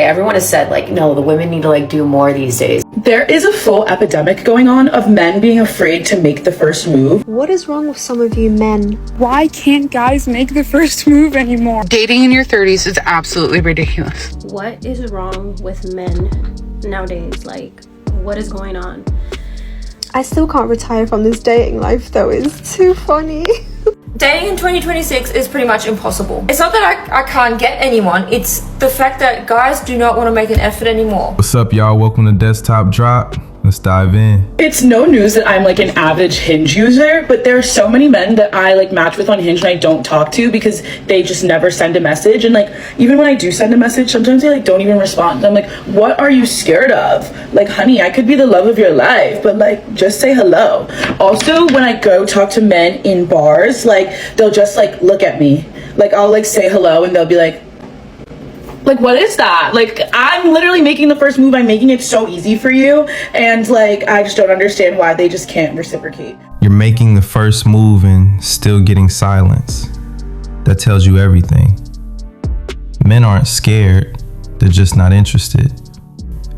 Everyone has said, like, no, the women need to, like, do more these days. There is a full epidemic going on of men being afraid to make the first move. What is wrong with some of you men? Why can't guys make the first move anymore? Dating in your 30s is absolutely ridiculous. What is wrong with men nowadays? Like, what is going on? I still can't retire from this dating life though. It's too funny. Dating in 2026 is pretty much impossible. It's not that I can't get anyone, it's the fact that guys do not want to make an effort anymore. What's up, y'all? Welcome to Desktop Drop. Let's dive in. It's no news that I'm like an average Hinge user, but there are so many men that I like match with on Hinge and I don't talk to because they just never send a message. And like, even when I do send a message, sometimes they like don't even respond. I'm like, what are you scared of? Like, honey, I could be the love of your life, but like, just say hello. Also, when I go talk to men in bars, like they'll just like look at me. Like I'll like say hello and they'll be like, what is that? Like, I'm literally making the first move. I'm making it so easy for you. And like, I just don't understand why they just can't reciprocate. You're making the first move and still getting silence. That tells you everything. Men aren't scared. They're just not interested.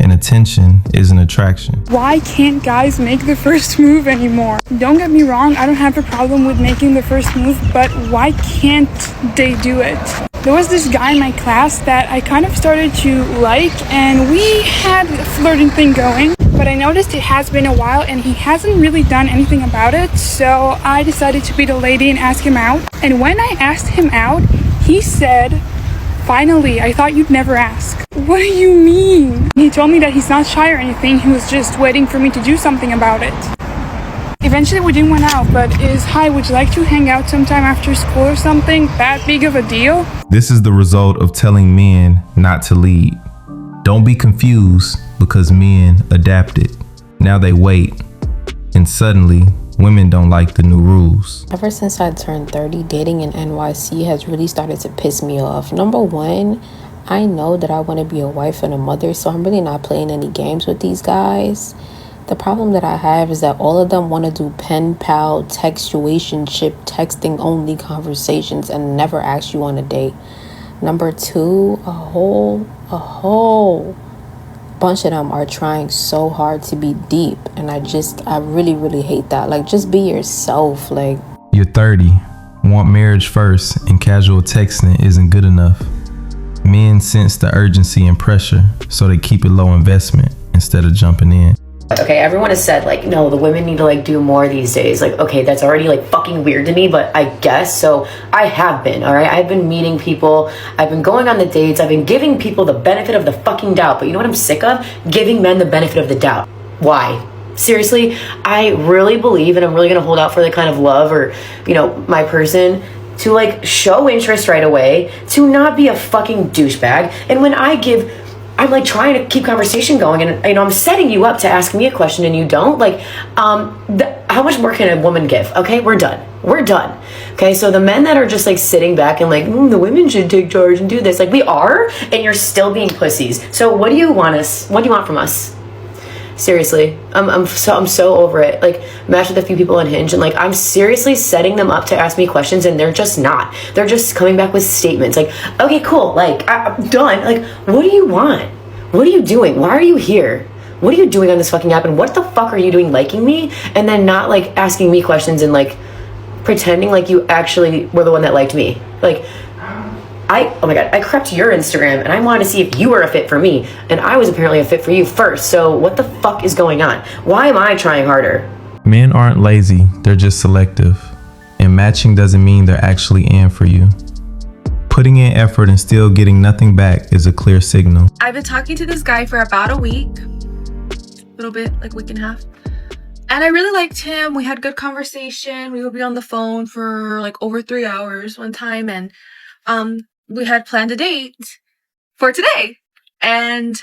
And attention is an attraction. Why can't guys make the first move anymore? Don't get me wrong, I don't have a problem with making the first move, but why can't they do it? There was this guy in my class that I kind of started to like, and we had a flirting thing going, but I noticed it has been a while and he hasn't really done anything about it, so I decided to be the lady and ask him out. And when I asked him out, he said, "Finally, I thought you'd never ask." What do you mean? He told me that he's not shy or anything, he was just waiting for me to do something about it. Eventually we didn't went out, but hi, would you like to hang out sometime after school or something? That big of a deal? This is the result of telling men not to lead. Don't be confused because men adapted. Now they wait, and suddenly women don't like the new rules. Ever since I turned 30, dating in NYC has really started to piss me off. Number one, I know that I want to be a wife and a mother, so I'm really not playing any games with these guys. The problem that I have is that all of them want to do pen pal, textuationship, texting only conversations and never ask you on a date. Number two, a whole bunch of them are trying so hard to be deep, and I really hate that. Like, just be yourself. Like, you're 30, want marriage first, and casual texting isn't good enough. Men sense the urgency and pressure, so they keep it low investment instead of jumping in. Okay, everyone has said, like, no, the women need to, like, do more these days. Like, okay, that's already, like, fucking weird to me, but I guess. So I have been, all right? I've been meeting people. I've been going on the dates. I've been giving people the benefit of the fucking doubt. But you know what I'm sick of? Giving men the benefit of the doubt. Why? Seriously, I really believe, and I'm really going to hold out for the kind of love or, you know, my person to, like, show interest right away, to not be a fucking douchebag. And when I'm like trying to keep conversation going, and you know, I'm setting you up to ask me a question and you don't, like, how much more can a woman give? Okay, we're done. Okay, so the men that are just like sitting back and like, the women should take charge and do this, like, we are, and you're still being pussies. So what do you want from us? Seriously, I'm so over it. Like, matched with a few people on Hinge, and like, I'm seriously setting them up to ask me questions, and they're just not. They're just coming back with statements like, okay, cool, like, I'm done. Like, what do you want? What are you doing? Why are you here? What are you doing on this fucking app? And what the fuck are you doing liking me? And then not like asking me questions and like pretending like you actually were the one that liked me. Like, oh my God, I crept your Instagram and I wanted to see if you were a fit for me, and I was apparently a fit for you first. So what the fuck is going on? Why am I trying harder? Men aren't lazy, they're just selective. And matching doesn't mean they're actually in for you. Putting in effort and still getting nothing back is a clear signal. I've been talking to this guy for about a week, a little bit, like a week and a half. And I really liked him. We had good conversation. We would be on the phone for like over 3 hours one time. And we had planned a date for today, and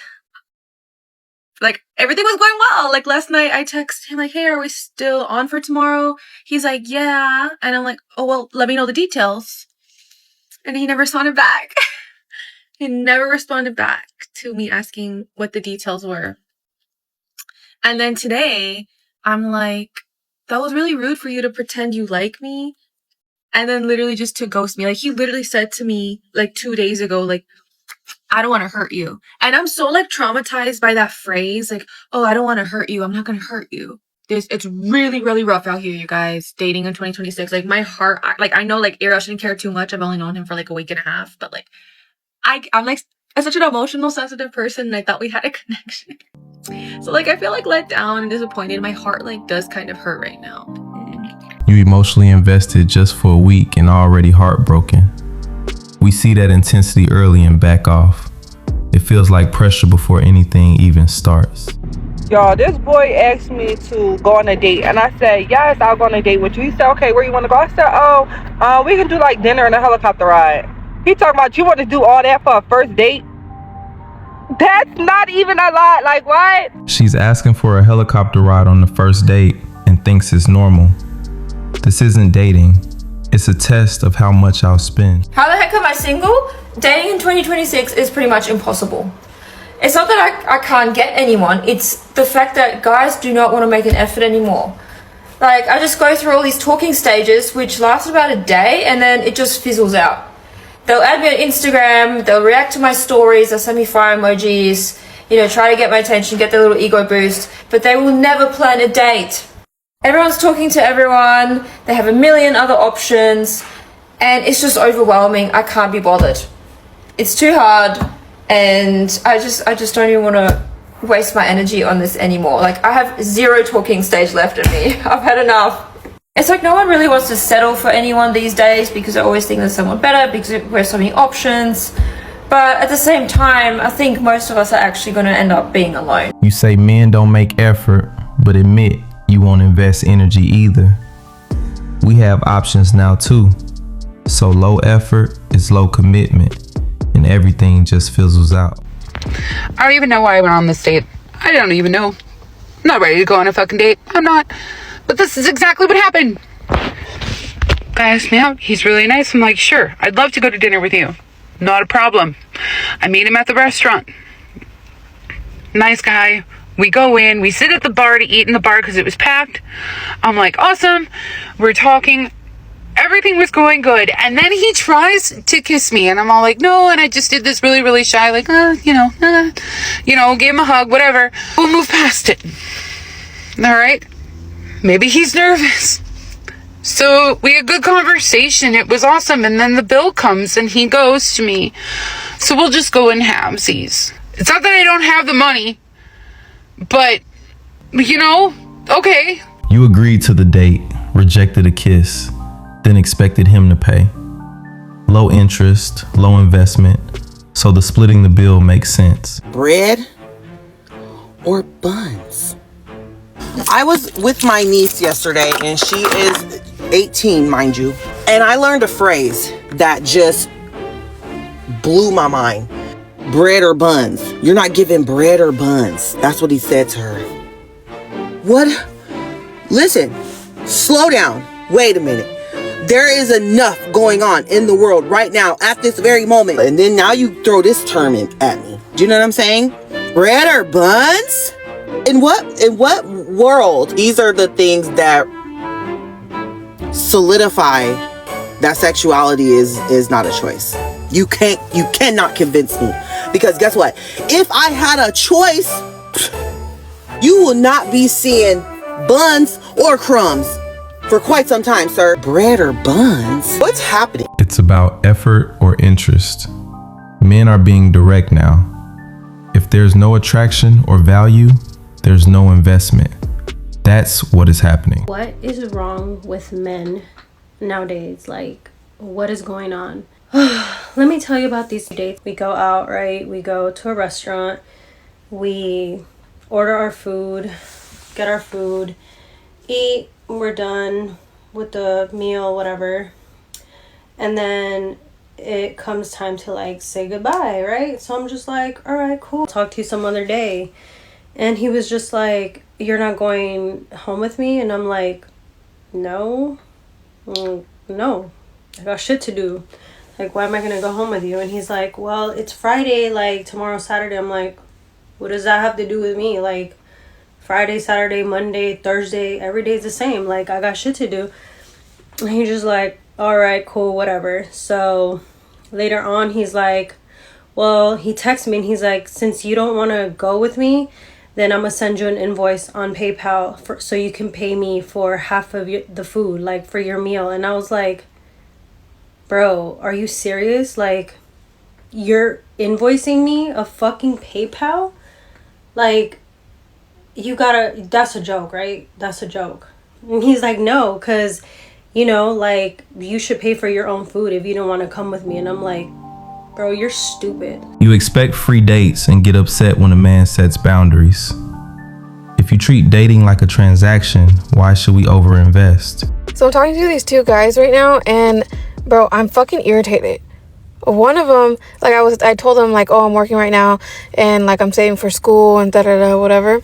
like everything was going well. Like last night I texted him like, hey, are we still on for tomorrow? He's like, yeah. And I'm like, oh, well, let me know the details. And he never responded back. He never responded back to me asking what the details were. And then today I'm like, that was really rude for you to pretend you like me and then literally just to ghost me. Like, he literally said to me like 2 days ago, like, I don't want to hurt you. And I'm so like traumatized by that phrase, like, oh, I don't want to hurt you. I'm not going to hurt you. It's really, really rough out here, you guys, dating in 2026. Like my heart, I know like Ariel shouldn't care too much. I've only known him for like a week and a half, but like, I'm like such an emotional, sensitive person, and I thought we had a connection. So like, I feel like let down and disappointed. My heart like does kind of hurt right now. You emotionally invested just for a week and already heartbroken. We see that intensity early and back off. It feels like pressure before anything even starts. Y'all, this boy asked me to go on a date, and I said, yes, I'll go on a date with you. He said, okay, where you want to go? I said, we can do like dinner and a helicopter ride. He talking about you want to do all that for a first date? That's not even a lot. Like, what? She's asking for a helicopter ride on the first date and thinks it's normal. This isn't dating. It's a test of how much I'll spend. How the heck am I single? Dating in 2026 is pretty much impossible. It's not that I can't get anyone, it's the fact that guys do not want to make an effort anymore. Like, I just go through all these talking stages, which last about a day, and then it just fizzles out. They'll add me on Instagram, they'll react to my stories, they'll send me fire emojis, you know, try to get my attention, get their little ego boost, but they will never plan a date. Everyone's talking to everyone, they have a million other options, and it's just overwhelming. I can't be bothered. It's too hard, and I just don't even want to waste my energy on this anymore. Like, I have 0 talking stage left in me. I've had enough. It's like no one really wants to settle for anyone these days because they always think there's someone better because we have so many options. But at the same time, I think most of us are actually going to end up being alone. You say men don't make effort, but admit you won't invest energy either. We have options now too. So low effort is low commitment, and everything just fizzles out. I don't even know why I went on this date. I don't even know. I'm not ready to go on a fucking date. I'm not. But this is exactly what happened. Guy asked me out. He's really nice. I'm like, sure, I'd love to go to dinner with you. Not a problem. I meet him at the restaurant. Nice guy. We go in. We sit at the bar to eat in the bar because it was packed. I'm like, awesome. We're talking. Everything was going good. And then he tries to kiss me. And I'm all like, no. And I just did this really, really shy, like, gave him a hug, whatever. We'll move past it. All right. Maybe he's nervous. So we had good conversation. It was awesome. And then the bill comes and he goes to me. So we'll just go in halvesies. It's not that I don't have the money, but, okay. You agreed to the date, rejected a kiss, then expected him to pay. Low interest, low investment, so the splitting the bill makes sense. Bread or buns? I was with my niece yesterday, and she is 18, mind you, and I learned a phrase that just blew my mind. Bread or buns. You're not giving bread or buns. That's what he said to her. What? Listen, slow down. Wait a minute. There is enough going on in the world right now at this very moment. And then now you throw this term in at me. Do you know what I'm saying? Bread or buns? In what world? These are the things that solidify that sexuality is not a choice. You cannot convince me. Because guess what? If I had a choice, you will not be seeing buns or crumbs for quite some time, sir. Bread or buns? What's happening? It's about effort or interest. Men are being direct now. If there's no attraction or value, there's no investment. That's what is happening. What is wrong with men nowadays? Like, what is going on? Let me tell you about these dates. We go out, right? We go to a restaurant. We order our food, get our food, eat. We're done with the meal, whatever. And then it comes time to like say goodbye, right? So I'm just like, all right, cool. Talk to you some other day. And he was just like, you're not going home with me? And I'm like, no, I got shit to do. Like, why am I gonna go home with you? And he's like, well, it's Friday, like tomorrow's Saturday. I'm like, what does that have to do with me? Like, Friday, Saturday, Monday, Thursday, every day's the same. Like, I got shit to do. And he's just like, all right, cool, whatever. So later on, he's like, Well, he texted me and he's like, since you don't want to go with me, then I'm gonna send you an invoice on PayPal so you can pay me for half of the food, like for your meal. And I was like, bro, are you serious? Like, you're invoicing me a fucking PayPal? Like, you gotta, that's a joke, right? That's a joke. And he's like, no, because, you know, like, you should pay for your own food if you don't want to come with me. And I'm like, bro, you're stupid. You expect free dates and get upset when a man sets boundaries. If you treat dating like a transaction, why should we overinvest? So I'm talking to these two guys right now, and bro, I'm fucking irritated. One of them, like, I told him, like, oh, I'm working right now, and like I'm saving for school and whatever,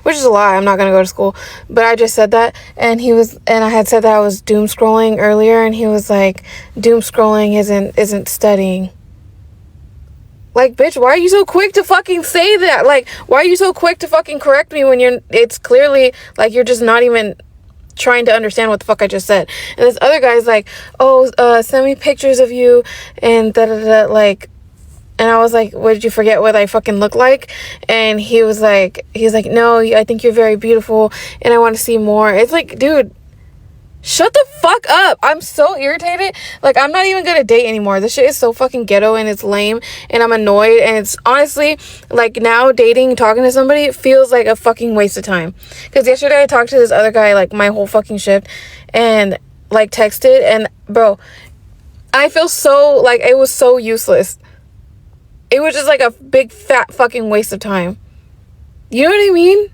which is a lie. I'm not gonna go to school, but I just said that, and I had said that I was doom scrolling earlier, and he was like, doom scrolling isn't studying. Like, bitch, why are you so quick to fucking say that? Like, why are you so quick to fucking correct me when it's clearly, like, you're just not even trying to understand what the fuck I just said. And this other guy's like, oh, send me pictures of you and like, and I was like, what, did you forget what I fucking look like? And he's like, no, I think you're very beautiful and I want to see more. It's like, dude, shut the fuck up. I'm so irritated. Like, I'm not even gonna date anymore. This shit is so fucking ghetto and it's lame and I'm annoyed, and it's honestly, like, now dating, talking to somebody feels like a fucking waste of time. Because yesterday I talked to this other guy, like, my whole fucking shift, and like texted, and bro, I feel so, like, it was so useless. It was just like a big fat fucking waste of time. You know what I mean?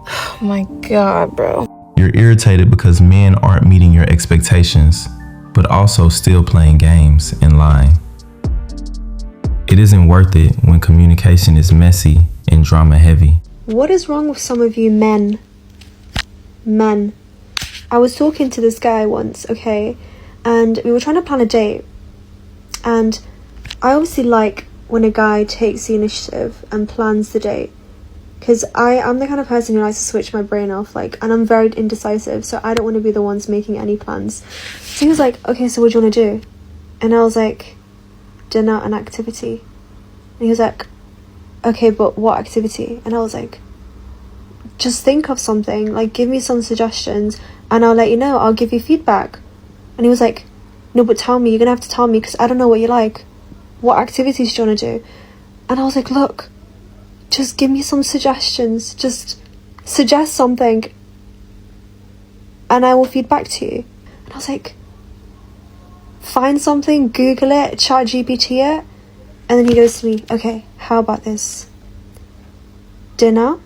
Oh my god, bro. You're irritated because men aren't meeting your expectations, but also still playing games and lying. It isn't worth it when communication is messy and drama heavy. What is wrong with some of you men? Men. I was talking to this guy once, okay? And we were trying to plan a date. And I obviously like when a guy takes the initiative and plans the date. Because I'm the kind of person who likes to switch my brain off, like, and I'm very indecisive, so I don't want to be the ones making any plans. So he was like, okay, so what do you want to do? And I was like, dinner and activity. And he was like, okay, but what activity? And I was like, just think of something, like, give me some suggestions, and I'll let you know, I'll give you feedback. And he was like, no, but tell me, you're going to have to tell me, because I don't know what you like. What activities do you want to do? And I was like, look, just give me some suggestions. Just suggest something and I will feed back to you. And I was like, find something, Google it, chat GPT it. And then he goes to me, okay, how about this? Dinner,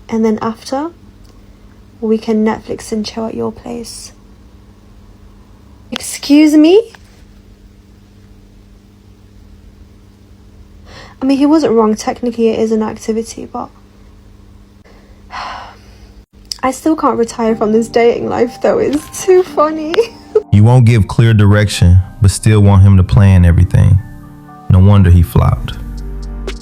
and then after, we can Netflix and chill at your place. Excuse me? I mean, he wasn't wrong. Technically, it is an activity, but I still can't retire from this dating life, though. It's too funny. You won't give clear direction, but still want him to plan everything. No wonder he flopped.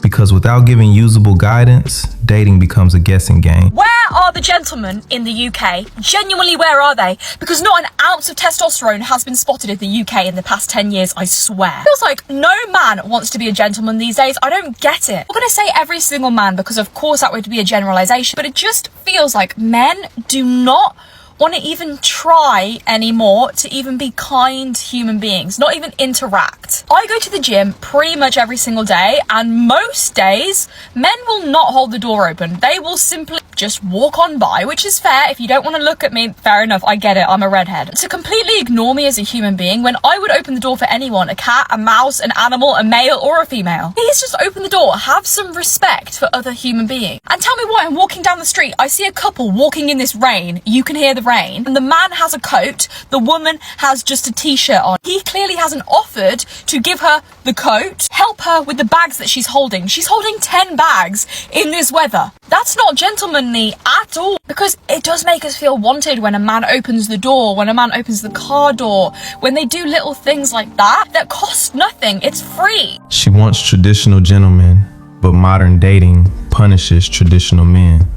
Because without giving usable guidance, dating becomes a guessing game. Where are the gentlemen in the UK? Genuinely, where are they? Because not an ounce of testosterone has been spotted in the UK in the past 10 years, I swear. Feels like no man wants to be a gentleman these days. I don't get it. I'm gonna say every single man because of course that would be a generalization, but it just feels like men do not want to even try anymore to even be kind human beings, not even interact. I go to the gym pretty much every single day, and most days men will not hold the door open. They will simply just walk on by, which is fair. If you don't want to look at me, fair enough, I get it, I'm a redhead. To completely ignore me as a human being when I would open the door for anyone, a cat, a mouse, an animal, a male or a female. Please just open the door, have some respect for other human beings. And tell me why I'm walking down the street, I see a couple walking in this rain, you can hear the rain, and the man has a coat, the woman has just a t-shirt on. He clearly hasn't offered to give her the coat, help her with the bags that she's holding. She's holding 10 bags in this weather. That's not gentlemanly at all, because it does make us feel wanted when a man opens the door, when a man opens the car door, when they do little things like that cost nothing, it's free. She wants traditional gentlemen, but modern dating punishes traditional men.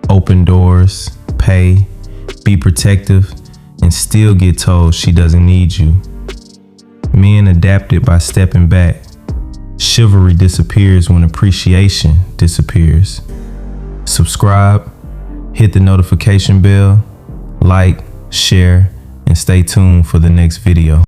Open doors, pay, be protective, and still get told she doesn't need you. Men adapted by stepping back. Chivalry disappears when appreciation disappears. Subscribe, hit the notification bell, like, share, and stay tuned for the next video.